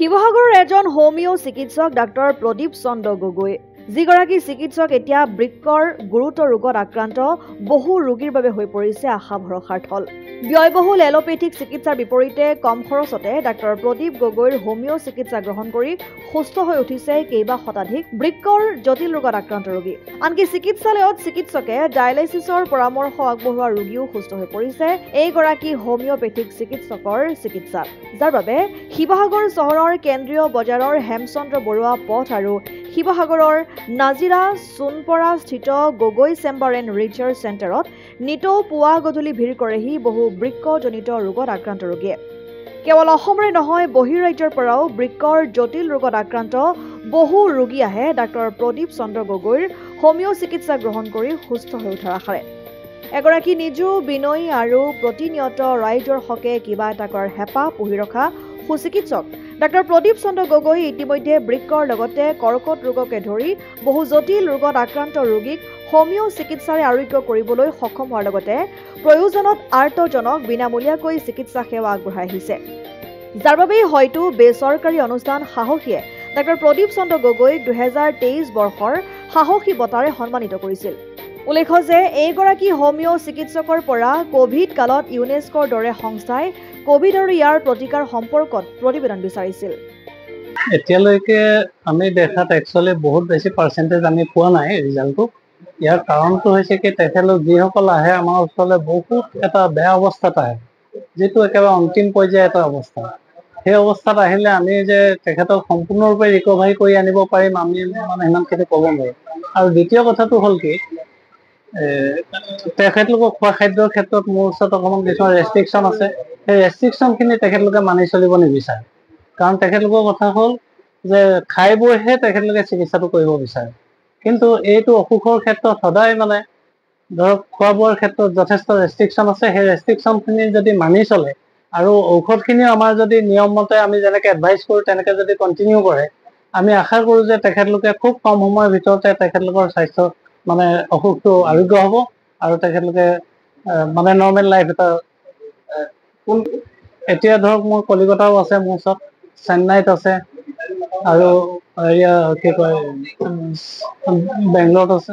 শিৱসাগৰৰ এজন হোমিও চিকিৎসক ডাক্তৰ প্ৰদীপ চন্দ্ৰ গগৈ যিগৰাকী চিকিৎসক এতিয়া বৃক্কৰ গুৰুতৰ ৰোগত আক্ৰান্ত বহু ৰোগীৰ বাবে হৈ পৰিছে আশা ভৰসাৰ থল। ব্যয়বহুল এলোপেথিক চিকিৎসাৰ বিপৰীতে কম খৰচতে ডাক্তৰ প্ৰদীপ গগৈৰ হোমিও চিকিৎসা গ্ৰহণ কৰি সুস্থ হৈ উঠিছে কেইবা শতাধিক বৃক্কৰ জটিল ৰোগত আক্ৰান্ত ৰোগী। আনকি চিকিৎসালয়ত চিকিৎসকে ডায়ালাইচিছৰ পৰামৰ্শ আগবঢ়োৱা ৰোগীও সুস্থ হৈ পৰিছে এইগৰাকী হোমিওপেথিক চিকিৎসকৰ চিকিৎসাত, যাৰ বাবে শিৱসাগৰ চহৰৰ কেন্দ্ৰীয় বজাৰৰ হেমচন্দ্ৰ বৰুৱা পথ আৰু শিৱসাগৰৰ নাজিৰা সোণপৰা স্থিত গগৈ চেম্বাৰ এণ্ড ৰিচাৰ্চ চেণ্টাৰত নিতৌ পুৱা গধূলি ভিৰ কৰেহি বহু বৃক্কজনিত ৰোগত আক্ৰান্ত ৰোগীয়ে। কেৱল অসমৰে নহয় বহিঃৰাজ্যৰ পৰাও বৃক্কৰ জটিল ৰোগত আক্ৰান্ত বহু ৰোগী আহে ডাক্তৰ প্ৰদীপ চন্দ্ৰ গগৈৰ হোমিও চিকিৎসা গ্ৰহণ কৰি সুস্থ হৈ উঠাৰ আশাৰে। এগৰাকী নিজু বিনয়ী আৰু প্ৰতিনিয়ত ৰাইজৰ হকে কিবা এটা কৰাৰ হেঁপাহ পুহি ৰখা সুচিকিৎসক ডাক্তৰ প্ৰদীপ চন্দ্ৰ গগৈ ইতিমধ্যে বৃক্কৰ লগতে কৰ্কট ৰোগকে ধৰি বহু জটিল ৰোগত আক্ৰান্ত ৰোগীক হোমিও চিকিৎসাৰে আৰোগ্য কৰিবলৈ সক্ষম হোৱাৰ লগতে প্ৰয়োজনত আৰ্তজনক বিনামূলীয়াকৈ চিকিৎসা সেৱা আগবঢ়াই আহিছে, যাৰ বাবেই হয়তো বেচৰকাৰী অনুষ্ঠান সাহসীয়ে ডাক্তৰ প্ৰদীপ চন্দ্ৰ গগৈক 2023 বৰ্ষৰ সাহসী বঁটাৰে সন্মানিত কৰিছিল। উল্লেখ্য যে এইগৰাকী হোমিও চিকিৎসকৰ পৰা কোভিড কালত ইউনেস্কোৰ দৰে সংস্থাই কোভিড আৰু ইয়াৰ প্ৰতিকাৰ সম্পৰ্কত প্ৰতিবেদন বিচাৰিছিল। এতিয়ালৈকে আমি দেখাত একচুৱেলি বহুত বেছি পাৰ্চেণ্টেজ আমি পোৱা নাই ৰিজাল্টটো। ইয়াৰ কাৰণটো হৈছে কি তেখেতলোক যিসকল আহে আমাৰ ওচৰলৈ বহুত এটা বেয়া অৱস্থাত আহে, যিটো একেবাৰে অন্তিম পৰ্যায়ৰ এটা অৱস্থা। সেই অৱস্থাত আহিলে আমি যে তেখেতক সম্পূৰ্ণৰূপে ৰিকভাৰী কৰি আনিব পাৰিম আমি মানে সিমানখিনি ক'ব নোৱাৰোঁ। আৰু দ্বিতীয় কথাটো হ'ল কি তেখেতলোকক খোৱা খাদ্যৰ ক্ষেত্ৰত মোৰ ওচৰত অকণমান কিছুমান ৰেষ্ট্ৰিকশ্যন আছে। সেই ৰেষ্ট্ৰিকশ্যনখিনি তেখেতলোকে মানি চলিব নিবিচাৰে, কাৰণ তেখেতলোকৰ কথা হ'ল যে খাই বৈহে তেখেতলোকে চিকিৎসাটো কৰিব বিচাৰে। কিন্তু এইটো অসুখৰ ক্ষেত্ৰত সদায় মানে ধৰক খোৱা বোৱাৰ ক্ষেত্ৰত যথেষ্ট ৰেষ্ট্ৰিকশ্যন আছে। সেই ৰেষ্ট্ৰিকশ্যনখিনি যদি মানি চলে আৰু ঔষধখিনিও আমাৰ যদি নিয়মমতে আমি যেনেকৈ এডভাইচ কৰোঁ তেনেকৈ যদি কণ্টিনিউ কৰে, আমি আশা কৰোঁ যে তেখেতলোকে খুব কম সময়ৰ ভিতৰতে তেখেতলোকৰ স্বাস্থ্য মানে অসুখটো আৰোগ্য হ'ব আৰু তেখেতলোকে মানে নৰ্মেল লাইফ এটা। এতিয়া ধৰক মোৰ কলিকতাও আছে, মোৰ ওচৰত চেন্নাইত আছে আৰু কি কয় বেংগলত আছে,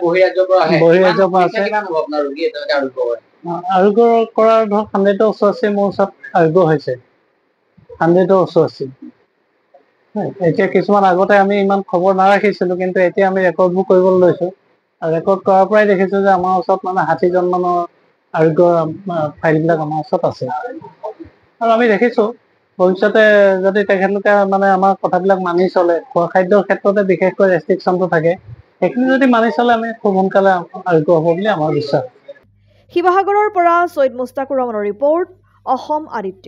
বহিৰাজ্যৰ পৰা আছে। আৰোগ্য কৰাৰ ধৰক 180 মোৰ ওচৰত আৰোগ্য হৈছে, 180। এতিয়া কিছুমান আগতে আমি ইমান খবৰ নাৰাখিছিলোঁ, কিন্তু এতিয়া আমি ৰেকৰ্ডবোৰ কৰিবলৈ লৈছোঁ আৰু ৰেকৰ্ড কৰাৰ পৰাই দেখিছোঁ যে আমাৰ ওচৰত মানে 60জন মানৰ আৰোগ্য ফাইলবিলাক আমাৰ ওচৰত আছে। আৰু আমি দেখিছোঁ ভৱিষ্যতে যদি তেখেতলোকে মানে আমাৰ কথাবিলাক মানি চলে, খোৱা খাদ্যৰ ক্ষেত্ৰতে বিশেষকৈ ৰেষ্ট্ৰিকশ্যনটো থাকে, সেইখিনি যদি মানি চলে আমি খুব সোনকালে আৰোগ্য হ'ব বুলি আমাৰ বিশ্বাস। শিৱসাগৰৰ পৰা চৈয়দ মুস্তাকুৰ ৰহমানৰ ৰিপৰ্ট, অসম আদিত্য।